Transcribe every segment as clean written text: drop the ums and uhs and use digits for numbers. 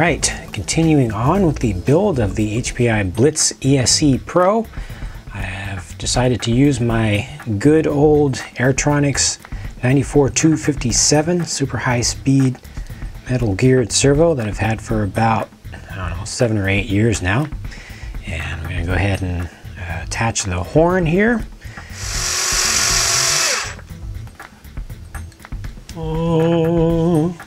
Alright, continuing on with the build of the HPI Blitz ESE Pro. I have decided to use my good old Airtronics 94257 super high speed metal geared servo that I've had for about, I don't know, 7 or 8 years now. And we're going to go ahead and attach the horn here. Oh,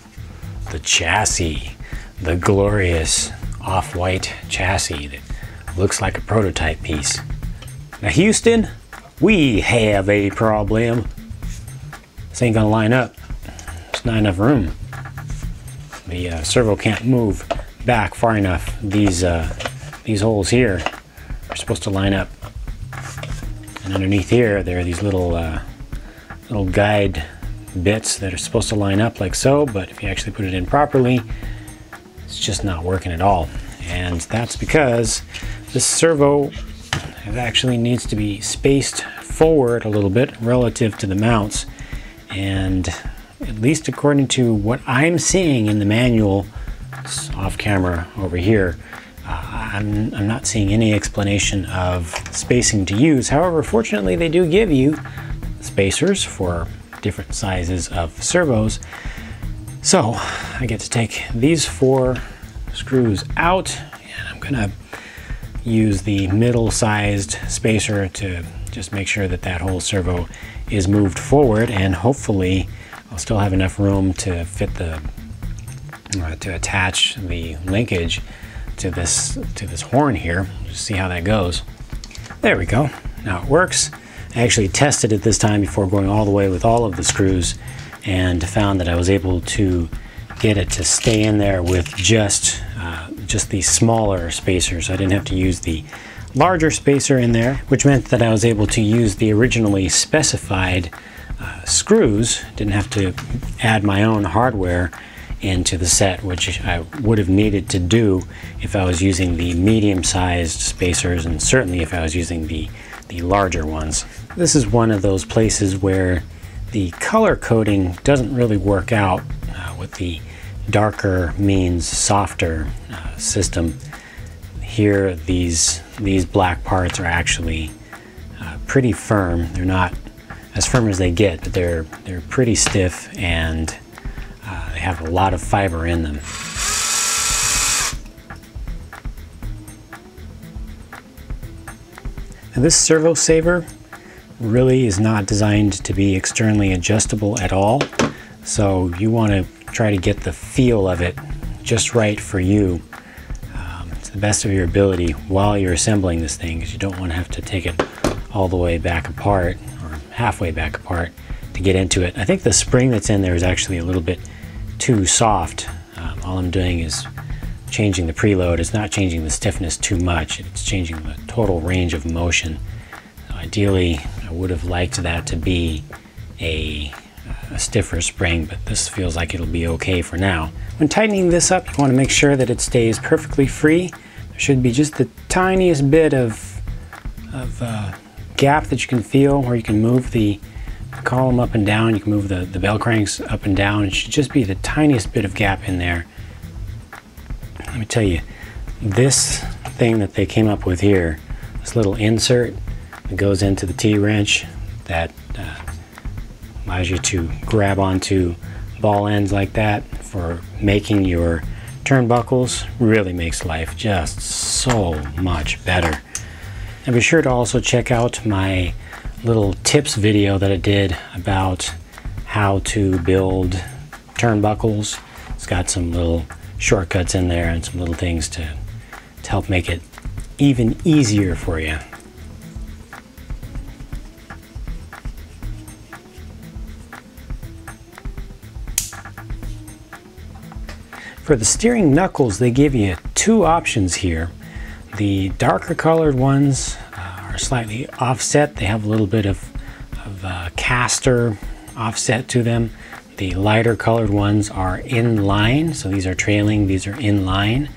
the chassis. The glorious off-white chassis that looks like a prototype piece. Now Houston, we have a problem. This ain't gonna line up. There's not enough room. The servo can't move back far enough. These holes here are supposed to line up. And underneath here, there are these little guide bits that are supposed to line up like so, but if you actually put it in properly, it's just not working at all. And that's because this servo actually needs to be spaced forward a little bit relative to the mounts. And at least according to what I'm seeing in the manual, it's off camera over here, I'm not seeing any explanation of spacing to use. However, fortunately they do give you spacers for different sizes of servos. So I get to take these 4 screws out, and I'm gonna use the middle-sized spacer to just make sure that that whole servo is moved forward, and hopefully I'll still have enough room to fit the to attach the linkage to this horn here. Just see how that goes. There we go. Now it works. I actually tested it this time before going all the way with all of the screws, and found that I was able to get it to stay in there with just these smaller spacers. I didn't have to use the larger spacer in there, which meant that I was able to use the originally specified screws. Didn't have to add my own hardware into the set, which I would have needed to do if I was using the medium-sized spacers, and certainly if I was using the larger ones. This is one of those places where the color coding doesn't really work out with the darker means softer system. Here these black parts are actually pretty firm. They're not as firm as they get, but they're pretty stiff, and they have a lot of fiber in them. Now this servo saver really is not designed to be externally adjustable at all, so you want to try to get the feel of it just right for you to the best of your ability while you're assembling this thing, because you don't want to have to take it all the way back apart or halfway back apart to get into it. I think the spring that's in there is actually a little bit too soft. All I'm doing is changing the preload. It's not changing the stiffness too much. It's changing the total range of motion. So ideally, I would have liked that to be a stiffer spring, but this feels like it'll be okay for now. When tightening this up, you want to make sure that it stays perfectly free. There should be just the tiniest bit of gap that you can feel where you can move the column up and down. You can move the bell cranks up and down. It should just be the tiniest bit of gap in there. Let me tell you, this thing that they came up with here, this little insert that goes into the T-wrench that allows you to grab onto ball ends like that for making your turnbuckles, really makes life just so much better. And be sure to also check out my little tips video that I did about how to build turnbuckles. It's got some little shortcuts in there and some little things to help make it even easier for you. For the steering knuckles, they give you 2 options here. The darker colored ones are slightly offset. They have a little bit of caster offset to them. The lighter colored ones are in line, so these are trailing, these are in line,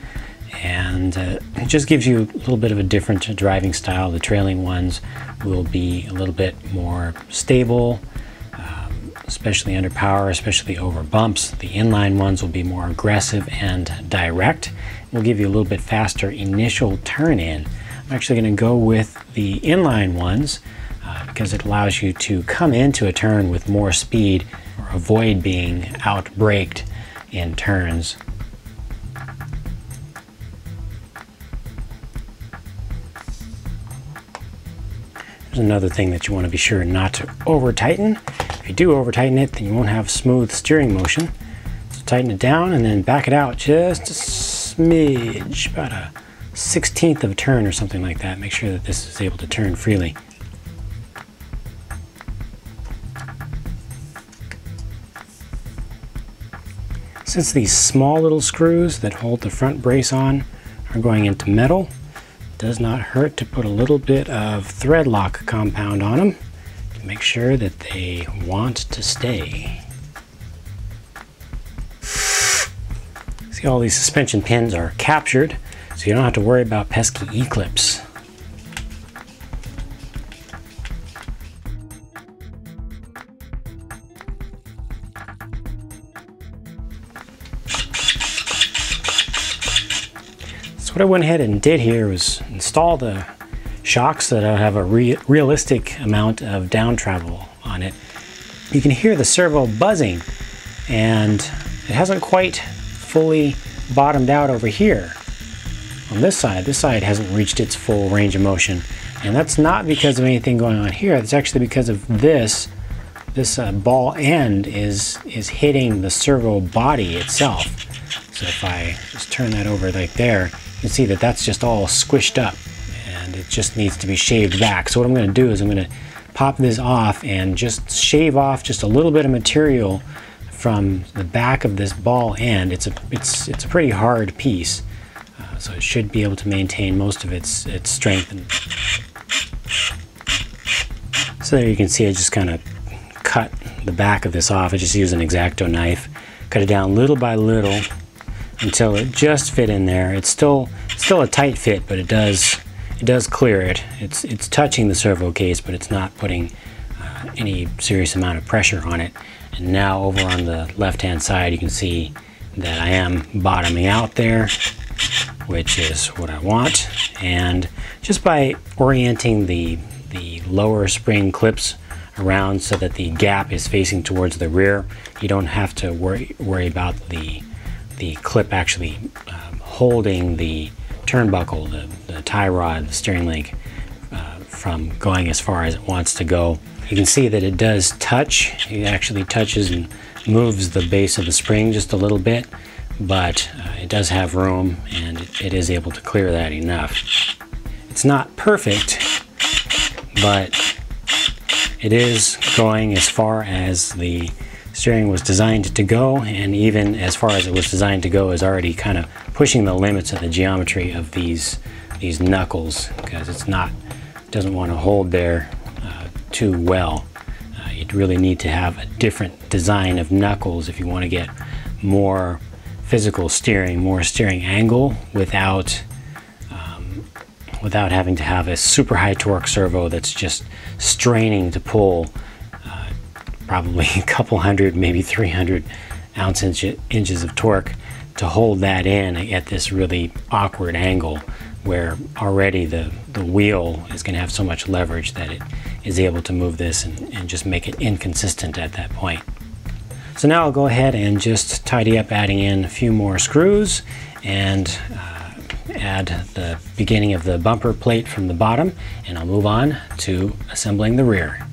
and it just gives you a little bit of a different driving style. The trailing ones will be a little bit more stable, especially under power, especially over bumps. The inline ones will be more aggressive and direct. Will give you a little bit faster initial turn in. I'm actually going to go with the inline ones because it allows you to come into a turn with more speed or avoid being outbraked in turns. There's another thing that you want to be sure not to over tighten. If you do over tighten it, then you won't have smooth steering motion. So tighten it down and then back it out just a smidge, about a 1/16 of a turn or something like that. Make sure that this is able to turn freely. Since these small little screws that hold the front brace on are going into metal, it does not hurt to put a little bit of thread lock compound on them to make sure that they want to stay. See, all these suspension pins are captured, so you don't have to worry about pesky E-clips. So what I went ahead and did here was install the shocks so that I have a realistic amount of down travel on it. You can hear the servo buzzing, and it hasn't quite fully bottomed out over here. On this side hasn't reached its full range of motion, and that's not because of anything going on here. It's actually because of this ball end is hitting the servo body itself. So if I just turn that over like there, you can see that that's just all squished up and it just needs to be shaved back. So what I'm going to do is I'm going to pop this off and just shave off just a little bit of material from the back of this ball end. It's a pretty hard piece, so it should be able to maintain most of its strength. So there you can see I just kind of cut the back of this off. I just used an X-Acto knife, cut it down little by little until it just fit in there. It's still a tight fit, but it does clear it. It's touching the servo case, but it's not putting any serious amount of pressure on it. And now over on the left-hand side, you can see that I am bottoming out there, which is what I want. And just by orienting the lower spring clips around so that the gap is facing towards the rear, you don't have to worry about the clip actually holding the turnbuckle, the tie rod, the steering link from going as far as it wants to go. You can see that it does touch. It actually touches and moves the base of the spring just a little bit, but it does have room and it is able to clear that enough. It's not perfect, but it is going as far as the steering was designed to go, and even as far as it was designed to go is already kind of pushing the limits of the geometry of these knuckles, because it doesn't want to hold there too well. You'd really need to have a different design of knuckles if you want to get more physical steering, more steering angle without having to have a super high torque servo that's just straining to pull probably a couple hundred, maybe 300 inches of torque to hold that in at this really awkward angle, where already the wheel is going to have so much leverage that it is able to move this and just make it inconsistent at that point. So now I'll go ahead and just tidy up, adding in a few more screws and add the beginning of the bumper plate from the bottom, and I'll move on to assembling the rear.